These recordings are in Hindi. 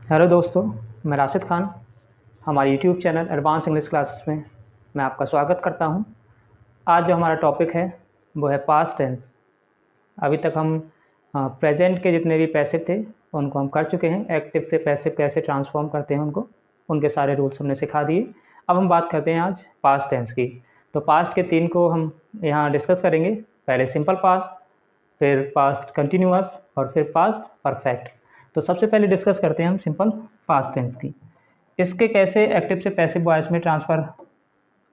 हेलो दोस्तों, मैं राशिद खान। हमारे YouTube channel advance English classes में मैं आपका स्वागत करता हूं। आज जो हमारा टॉपिक है वो है पास्ट टेंस। अभी तक हम प्रेजेंट के जितने भी पैसिव थे उनको हम कर चुके हैं। एक्टिव से पैसिव कैसे ट्रांसफॉर्म करते हैं उनके सारे रूल्स हमने सिखा दिए। अब हम बात करते हैं आज पास्ट टेंस की। तो पास्ट के 3 को हम यहाँ डिस्कस करेंगे। पहले सिंपल पास्ट, फिर पास्ट कंटिन्यूअस और फिर पास्ट परफेक्ट। तो सबसे पहले डिस्कस करते हैं हम सिंपल पास्ट टेंस की। इसके कैसे एक्टिव से पैसिव वॉइस में ट्रांसफ़र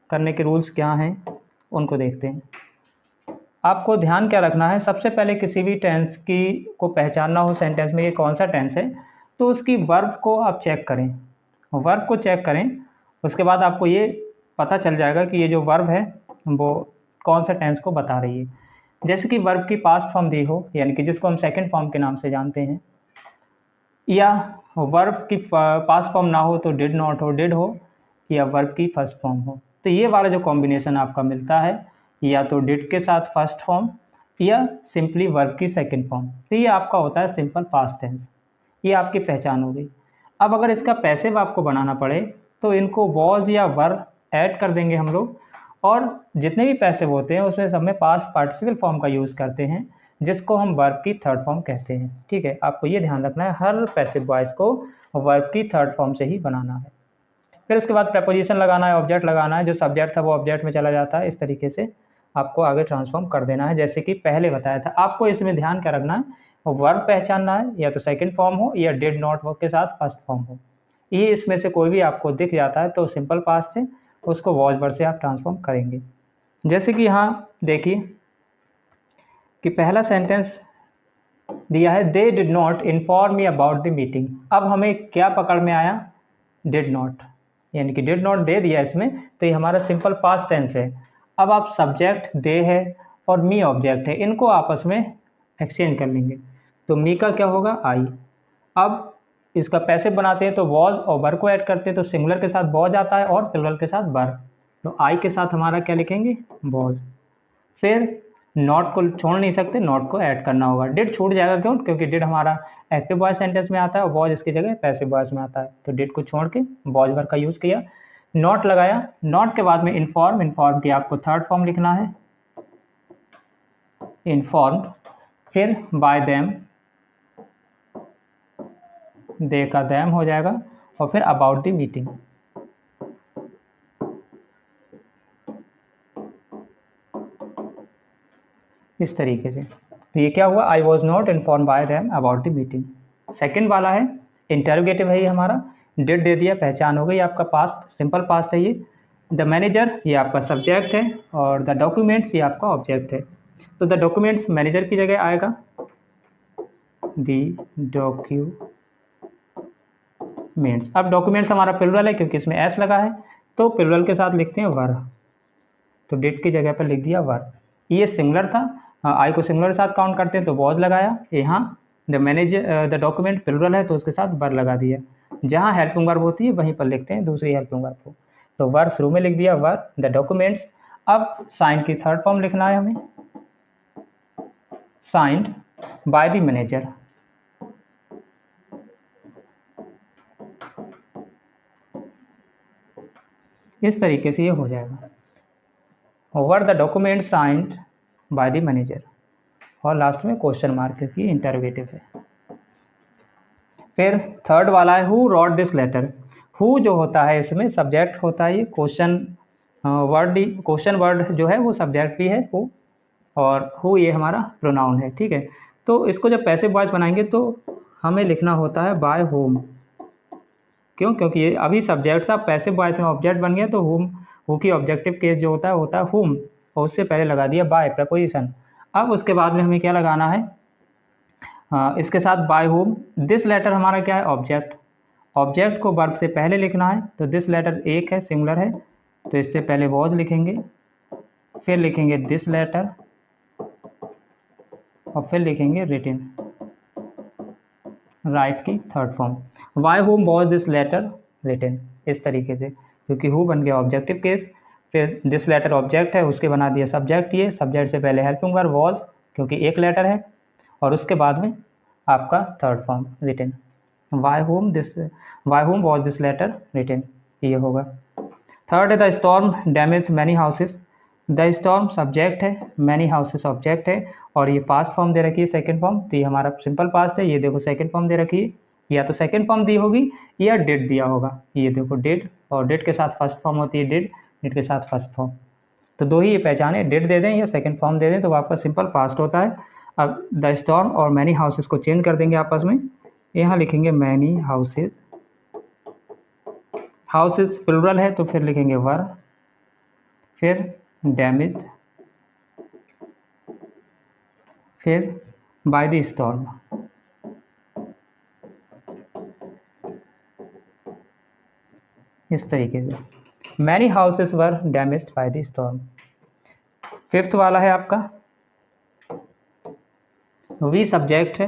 करने के रूल्स क्या हैं उनको देखते हैं। आपको ध्यान क्या रखना है, सबसे पहले किसी भी टेंस की को पहचानना हो सेंटेंस में ये कौन सा टेंस है, तो उसकी वर्ब को आप चेक करें। वर्ब को चेक करें, उसके बाद आपको ये पता चल जाएगा कि ये जो वर्ब है वो कौन सा टेंस को बता रही है। जैसे कि वर्ब की पास्ट फॉर्म दी हो, यानी कि जिसको हम सेकंड फॉर्म के नाम से जानते हैं, या वर्ब की पास्ट फॉर्म ना हो तो डिड नॉट हो, डिड हो, या वर्ब की फर्स्ट फॉर्म हो। तो ये वाला जो कॉम्बिनेशन आपका मिलता है, या तो डिड के साथ फर्स्ट फॉर्म या सिंपली वर्ब की सेकंड फॉर्म, तो ये आपका होता है सिंपल पास्ट टेंस। ये आपकी पहचान हो गई। अब अगर इसका पैसिव आपको बनाना पड़े तो इनको वॉज या वर ऐड कर देंगे हम लोग, और जितने भी पैसिव होते हैं उसमें सब में पास्ट पार्टिसिपल फॉर्म का यूज़ करते हैं, जिसको हम वर्ब की थर्ड फॉर्म कहते हैं। ठीक है, आपको ये ध्यान रखना है, हर पैसिव वॉइस को वर्ब की थर्ड फॉर्म से ही बनाना है। फिर उसके बाद प्रपोजिशन लगाना है, ऑब्जेक्ट लगाना है, जो सब्जेक्ट था वो ऑब्जेक्ट में चला जाता है। इस तरीके से आपको आगे ट्रांसफॉर्म कर देना है, जैसे कि पहले बताया था। आपको इसमें ध्यान क्या रखना है, वर्ब पहचानना है, या तो सेकंड फॉर्म हो या डिड नॉट हो के साथ फर्स्ट फॉर्म हो। ये इसमें से कोई भी आपको दिख जाता है तो सिंपल पास्ट है, उसको वॉज वर्ब से आप ट्रांसफॉर्म करेंगे। जैसे कि यहाँ देखिए कि पहला सेंटेंस दिया है, they did not inform me about the meeting. अब हमें क्या पकड़ में आया, डिड नॉट, यानी कि डिड नॉट दे दिया इसमें, तो ये हमारा सिंपल पास्ट टेंस है। अब आप सब्जेक्ट दे है और मी ऑब्जेक्ट है, इनको आपस में एक्सचेंज कर लेंगे। तो मी का क्या होगा, आई। अब इसका पैसिव बनाते हैं तो वॉज और वर को ऐड करते हैं, तो सिंगुलर के साथ वॉज आता है और प्लुरल के साथ वर। तो आई के साथ हमारा क्या लिखेंगे, वॉज। फिर नॉट को छोड़ नहीं सकते, नॉट को ऐड करना होगा। डिड छूट जाएगा, क्यों, क्योंकि डिड हमारा एक्टिव वॉइस सेंटेंस में आता है और वॉज इसकी जगह पैसिव वॉइस में आता है। तो डिड को छोड़ के वॉज वर्ब का यूज़ किया, नॉट लगाया। नॉट के बाद में इन्फॉर्म, इन्फॉर्म की आपको थर्ड फॉर्म लिखना है, इन्फॉर्म्ड। फिर बाय देम, दे का दैम हो जाएगा, और फिर अबाउट द मीटिंग। इस तरीके से। तो ये क्या हुआ, I was not inform bye them about the meeting. Second वाला है इंटरोगेटिव है, ये हमारा डिड दे दिया, पहचान हो गई आपका पास्ट, सिंपल पास्ट है ये। द मैनेजर ये आपका सब्जेक्ट है, और द डॉक्यूमेंट्स ये आपका ऑब्जेक्ट है। तो द डॉक्यूमेंट्स मैनेजर की जगह आएगा, द डॉक्यूमेंट्स। अब डॉक्यूमेंट्स हमारा प्लुरल है क्योंकि इसमें एस लगा है, तो प्लुरल के साथ लिखते हैं वर, तो डिड की जगह पर लिख दिया वर। ये सिंगुलर था, आई को सिंगुलर के साथ काउंट करते हैं तो वॉज लगाया। यहाँ the manager the document plural है तो उसके साथ वर लगा दिया। जहाँ हेल्पिंग वर्ब होती है वहीं पर लिखते हैं दूसरी हेल्पिंग वर्ब को, तो वर शुरू में लिख दिया, वर द डॉक्यूमेंट्स। अब साइन की थर्ड फॉर्म लिखना है हमें, साइंड बाय द मैनेजर। इस तरीके से ये हो जाएगा, over the document signed by the manager, और लास्ट में क्वेश्चन मार्क क्योंकि इंटरोगेटिव है। फिर थर्ड वाला है who wrote this letter. Who जो होता है इसमें सब्जेक्ट होता है, ये क्वेश्चन वर्ड, क्वेश्चन वर्ड जो है वो सब्जेक्ट भी है हु, और हु ये हमारा प्रोनाउन है। ठीक है, तो इसको जब पैसिव वॉइस बनाएंगे तो हमें लिखना होता है बाय होम। क्यों, क्योंकि ये अभी सब्जेक्ट था, पैसिव वॉइस में ऑब्जेक्ट बन गया, तो होम, हु की ऑब्जेक्टिव केस जो होता है हुम, और उससे पहले लगा दिया बाय प्रपोजिशन। अब उसके बाद में हमें क्या लगाना है, इसके साथ बाय होम। दिस लेटर हमारा क्या है, ऑब्जेक्ट। ऑब्जेक्ट को वर्ब से पहले लिखना है, तो दिस लेटर एक है, सिंगुलर है, तो इससे पहले वॉज लिखेंगे, फिर लिखेंगे दिस लेटर, और फिर लिखेंगे रिटिन, राइट की third form. By whom was this letter written, इस तरीके से, क्योंकि हु बन गया ऑब्जेक्टिव केस, फिर दिस लेटर ऑब्जेक्ट है, उसके बना दिया सब्जेक्ट, ये सब्जेक्ट से पहले हेल्पिंग वर्ब वॉज क्योंकि एक लेटर है, और उसके बाद में आपका third form written. By whom was this letter written, ये होगा। थर्ड है the storm damage many houses. The storm subject है, मैनी हाउसेस ऑब्जेक्ट है, और ये पास्ट फॉर्म दे रखी है सेकंड फॉर्म, तो ये हमारा सिंपल पास्ट है। ये देखो सेकंड फॉर्म दे रखी है, या तो सेकंड फॉर्म दी होगी या डिड दिया होगा। ये देखो डिड, और डिड के साथ फर्स्ट फॉर्म होती है डिड, डिड के साथ फर्स्ट फॉर्म, तो दो ही ये पहचाने, डिड दे दें या सेकंड फॉर्म दे दें तो आपका सिंपल पास्ट होता है। अब द स्टॉर्म और मैनी हाउसेस को चेंज कर देंगे आपस में, यहाँ लिखेंगे मैनी हाउसेस, हाउसेस प्लुरल है तो फिर लिखेंगे वर, फिर डैमेज्ड, फिर बाय द स्टॉर्म। इस तरीके से many houses were damaged by the storm. Fifth वाला है आपका वी सब्जेक्ट है,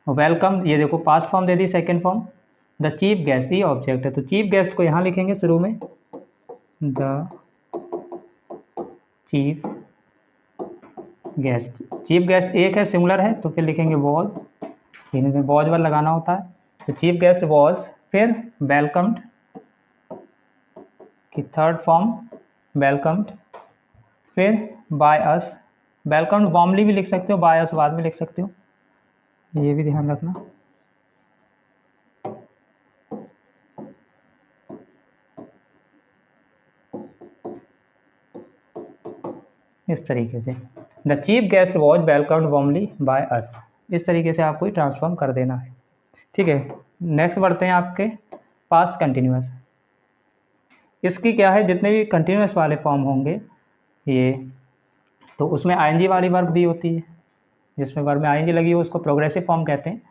वेलकम, ये देखो past form they the second form. The chief guest ये ऑब्जेक्ट है, तो चीफ गेस्ट को यहाँ लिखेंगे शुरू में, the chief guest. Chief guest एक है, सिंगुलर है, तो फिर लिखेंगे वॉज, इनमें वॉज वर लगाना होता है, तो चीफ गेस्ट वॉज, फिर वेलकम्ड की थर्ड फॉर्म वेलकम्ड, फिर बाय अस, वेलकम्ड वार्मली भी लिख सकते हो, बाय अस बाद में लिख सकते हो, ये भी ध्यान रखना। इस तरीके से the chief guest was welcomed warmly by us, इस तरीके से आपको ट्रांसफॉर्म कर देना है। ठीक है, नेक्स्ट बढ़ते हैं आपके पास्ट कंटिन्यूअस। इसकी क्या है, जितने भी कंटिन्यूअस वाले फॉर्म होंगे ये, तो उसमें आईएनजी वाली वर्ब दी होती है, जिसमें वर्ब में आईएनजी लगी हो उसको प्रोग्रेसिव फॉर्म कहते हैं,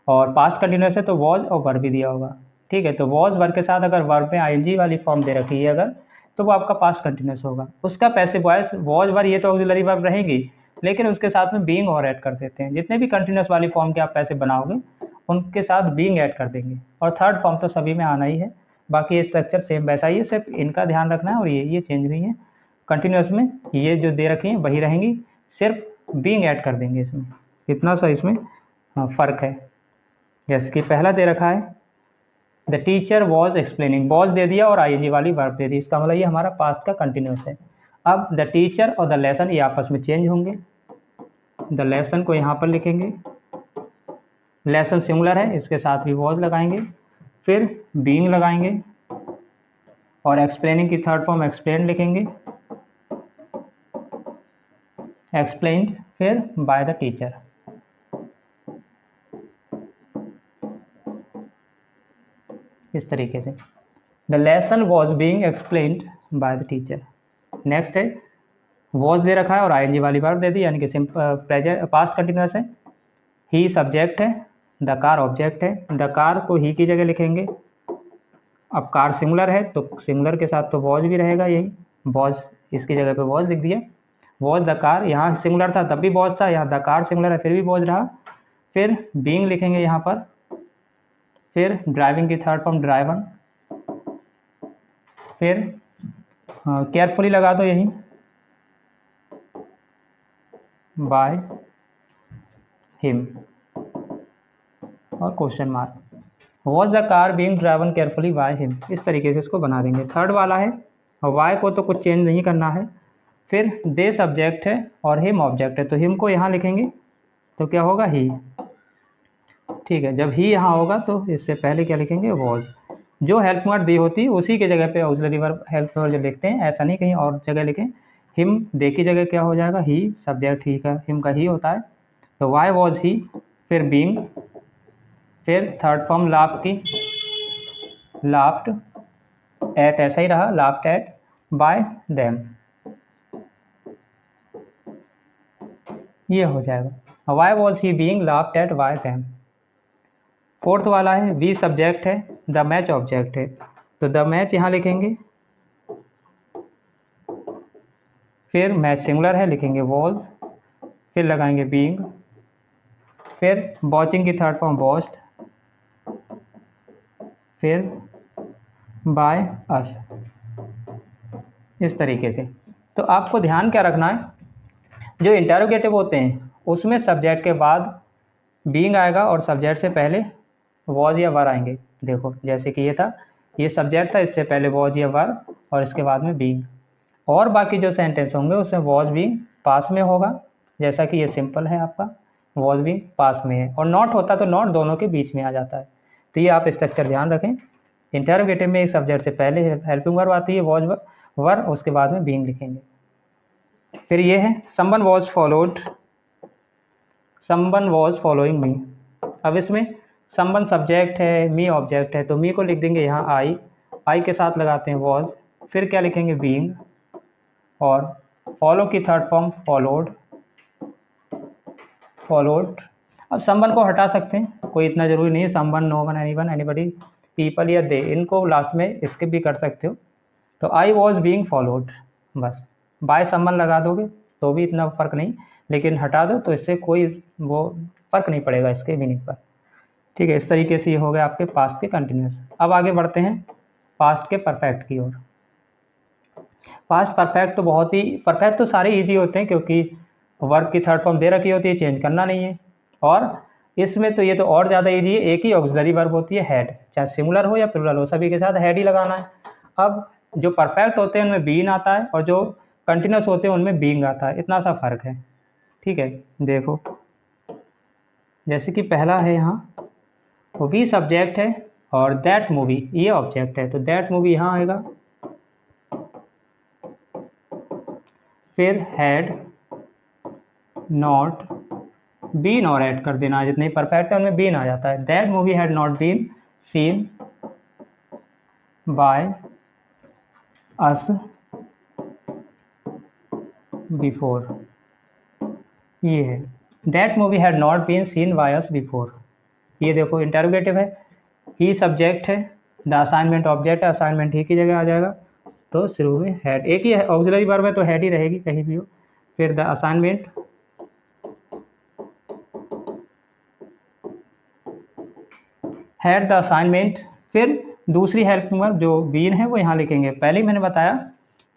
और पास्ट कंटिन्यूअस है तो वॉज और वर्ब भी दिया होगा। ठीक है, तो वॉज वर्ब के साथ अगर वर्ब में आईएनजी वाली फॉर्म दे रखी है अगर, तो वो आपका पास्ट कंटिन्यूअस होगा। उसका पैसिव वॉइस वॉज वर्ब ये तो ऑक्सिलरी वर्ब रहेगी, लेकिन उसके साथ में बीइंग और ऐड कर देते हैं। जितने भी कंटिन्यूअस वाली फॉर्म के आप पैसिव बनाओगे उनके साथ बीइंग ऐड कर देंगे, और थर्ड फॉर्म तो सभी में आना ही है। बाकी ये स्ट्रक्चर सेम वैसा ही है, सिर्फ इनका ध्यान रखना है, और ये चेंज हुई है। कंटिन्यूअस में ये जो दे रखी हैं वही रहेंगी, सिर्फ बीइंग ऐड कर देंगे इसमें, इतना सा इसमें फ़र्क है। जैसे कि पहला दे रखा है the teacher was explaining, was दे दिया और आईएनजी वाली वर्ब दे दी, इसका मतलब ये हमारा पास्ट का कंटिन्यूस है। अब द टीचर और द लेसन ये आपस में चेंज होंगे, द लेसन को यहाँ पर लिखेंगे, लेसन सिंगुलर है, इसके साथ भी वॉज लगाएंगे, फिर बीइंग लगाएंगे, और एक्सप्लेनिंग की थर्ड फॉर्म एक्सप्लेन लिखेंगे, एक्सप्लेन्ड, फिर बाय द टीचर। इस तरीके से the lesson was being explained by the teacher. Next है वॉज दे रखा है और आईएनजी वाली वर्ब दे दी, यानी कि प्रेजेंट पास्ट कंटिन्यूअस है। ही सब्जेक्ट है, द कार ऑब्जेक्ट है, द कार को ही की जगह लिखेंगे। अब कार सिंगुलर है तो सिंगुलर के साथ तो वॉज भी रहेगा, यही वॉज इसकी जगह पे वॉज लिख दिया। वॉज द कार, यहाँ सिंगुलर था तब भी वॉज था, यहाँ द कार सिंगुलर है फिर भी वॉज रहा। फिर बीइंग लिखेंगे यहाँ पर, फिर ड्राइविंग की थर्ड फॉर्म ड्राइवन, फिर केयरफुली लगा दो यही, बाय हिम और question mark. Was the car being driven carefully bye him, इस तरीके से इसको बना देंगे। थर्ड वाला है वाई को तो कुछ चेंज नहीं करना है, फिर दे सब्जेक्ट है और हिम ऑब्जेक्ट है, तो हिम को यहाँ लिखेंगे तो क्या होगा ही। ठीक है, जब ही यहाँ होगा तो इससे पहले क्या लिखेंगे वॉज। जो हेल्प वर्ड दी होती है उसी के जगह पे ऑक्सिलरी वर्ब हेल्प वर्ड जो लिखते हैं, ऐसा नहीं कहीं और जगह लिखें। हिम दे की जगह क्या हो जाएगा ही, सब्जेक्ट ही का हिम का ही होता है, तो वाई वॉज ही, फिर बीइंग, फिर थर्ड फॉर्म लाफ की, लाफ्ड एट ऐसा ही रहा, लाफ्ड एट बाय देम, ये हो जाएगा why was he being laughed eight bye them. Fourth वाला है वी सब्जेक्ट है, द मैच ऑब्जेक्ट है, तो द मैच यहाँ लिखेंगे, फिर मैच सिंगुलर है लिखेंगे वॉज, फिर लगाएंगे बीइंग, फिर वॉचिंग की थर्ड फॉर्म वॉच्ड, फिर बाय अस, इस तरीके से। तो आपको ध्यान क्या रखना है, जो इंटरोगेटिव होते हैं उसमें सब्जेक्ट के बाद बीइंग आएगा और सब्जेक्ट से पहले वॉज या वर आएंगे। देखो जैसे कि ये था, ये सब्जेक्ट था, इससे पहले वॉज या वर और इसके बाद में बीइंग। और बाकी जो सेंटेंस होंगे उसमें वॉज बीइंग पास में होगा, जैसा कि ये सिंपल है आपका, वॉज बीइंग पास में है, और नॉट होता तो नॉट दोनों के बीच में आ जाता है। तो ये आप स्ट्रक्चर ध्यान रखें। इंटरोगेटिव में एक सब्जेक्ट से पहले हेल्पिंग वर्ब आती है वॉज वर, उसके बाद में बीइंग लिखेंगे। फिर ये है someone was followed, someone was following me. अब इसमें समवन सब्जेक्ट है, मी ऑब्जेक्ट है, तो मी को लिख देंगे यहाँ आई के साथ लगाते हैं वॉज, फिर क्या लिखेंगे बीइंग, और फॉलो की थर्ड फॉर्म फॉलोड। अब समवन को हटा सकते हैं, कोई इतना ज़रूरी नहीं है, someone, no one, anyone, anybody, people या दे, इनको लास्ट में स्किप भी कर सकते हो। तो आई वॉज बीइंग फॉलोड, बस बाय समवन लगा दोगे तो भी इतना फ़र्क नहीं, लेकिन हटा दो तो इससे कोई वो फ़र्क नहीं पड़ेगा इसके मीनिंग पर। ठीक है, इस तरीके से ये हो गया आपके पास्ट के कंटिन्यूस। अब आगे बढ़ते हैं पास्ट के परफेक्ट की ओर। पास्ट परफेक्ट तो बहुत ही, परफेक्ट तो सारे ईजी होते हैं क्योंकि वर्ब की थर्ड फॉर्म दे रखी होती है, चेंज करना नहीं है। और इसमें तो ये तो और ज़्यादा ईजी है, एक ही ऑक्सिलरी वर्ब होती है हैड, चाहे सिंगुलर हो या प्लुरल हो, सभी के साथ हैड ही लगाना है। अब जो परफेक्ट होते हैं उनमें बीन आता है और जो कंटिन्यूस होते हैं उनमें बीइंग आता है, इतना सा फ़र्क है। ठीक है, देखो जैसे कि पहला है यहाँ वी सब्जेक्ट है और दैट मूवी ये ऑब्जेक्ट है, तो दैट मूवी यहाँ आएगा। फिर हैड नॉट बीन और ऐड कर देना, जितने परफेक्ट है उनमें बीन आ जाता है। That movie had not been seen by us before, ये है that movie had not been seen by us before. ये देखो इंटरोगेटिव है, ही सब्जेक्ट है, द असाइनमेंट ऑब्जेक्ट है, असाइनमेंट ही की जगह आ जाएगा, तो शुरू में हैड, एक ही ऑक्सिलरी वर्ब है तो हैड ही रहेगी कहीं भी हो। फिर the assignment had the assignment, फिर दूसरी हेल्पिंग वर्ब जो बीन है वो यहाँ लिखेंगे। पहले ही मैंने बताया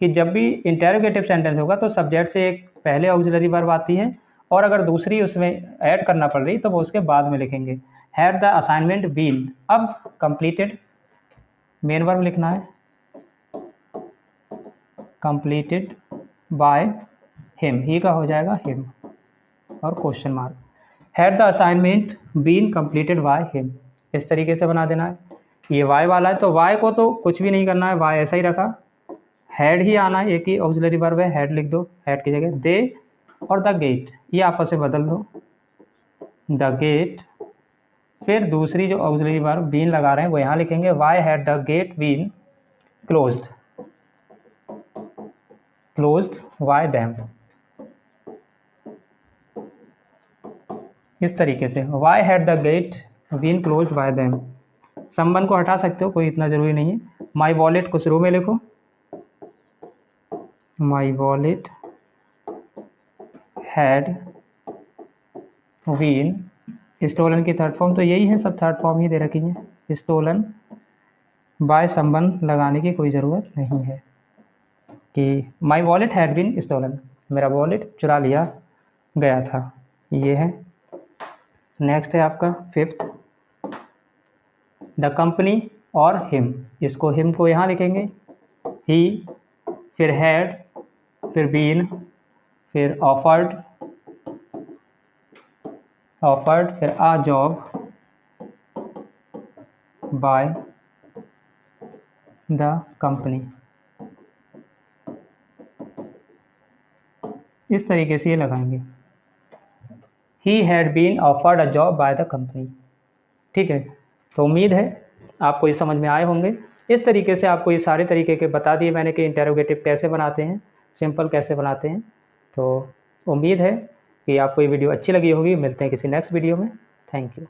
कि जब भी इंटरोगेटिव सेंटेंस होगा तो सब्जेक्ट से एक पहले ऑक्सिलरी वर्ब आती है और अगर दूसरी उसमें ऐड करना पड़ रही तो वो उसके बाद में लिखेंगे। हैड द असाइनमेंट बीन, अब कंप्लीटेड मेन वर्ब लिखना है, कंप्लीटेड बाय हिम, ही का हो जाएगा हिम और question mark. Had the assignment been completed by him, इस तरीके से बना देना है। ये वाई वाला है तो वाई को तो कुछ भी नहीं करना है, वाई ऐसा ही रखा, हैड ही आना है, एक ही ऑक्सिलरी वर्ब है, हैड लिख दो, हैड की जगह दे और द गेट ये आपस में बदल दो, द गेट। फिर दूसरी जो ऑक्सिलरी वर्ब बीन लगा रहे हैं वो यहाँ लिखेंगे, why had the gate been closed, closed by them, इस तरीके से why had the gate been closed by them. Someone को हटा सकते हो, कोई इतना ज़रूरी नहीं है। माई वॉलेट को शुरू में लिखो, my wallet had been stolen की थर्ड फॉर्म, तो यही है, सब थर्ड फॉर्म ही दे रखी है, स्टोलन बाय समवन लगाने की कोई ज़रूरत नहीं है कि my wallet had been stolen, मेरा वॉलेट चुरा लिया गया था, ये है। नेक्स्ट है आपका फिफ्थ द कंपनी और हिम, इसको हिम को यहाँ लिखेंगे, ही, फिर हैड, फिर बीन, फिर ऑफर्ड, फिर a job by the company, इस तरीके से ये लगाएंगे, he had been offered a job by the company. ठीक है, तो उम्मीद है आपको ये समझ में आए होंगे। इस तरीके से आपको ये सारे तरीके के बता दिए मैंने कि इंटरोगेटिव कैसे बनाते हैं, सिंपल कैसे बनाते हैं। तो उम्मीद है कि आपको ये वीडियो अच्छी लगी होगी। मिलते हैं किसी नेक्स्ट वीडियो में। Thank you.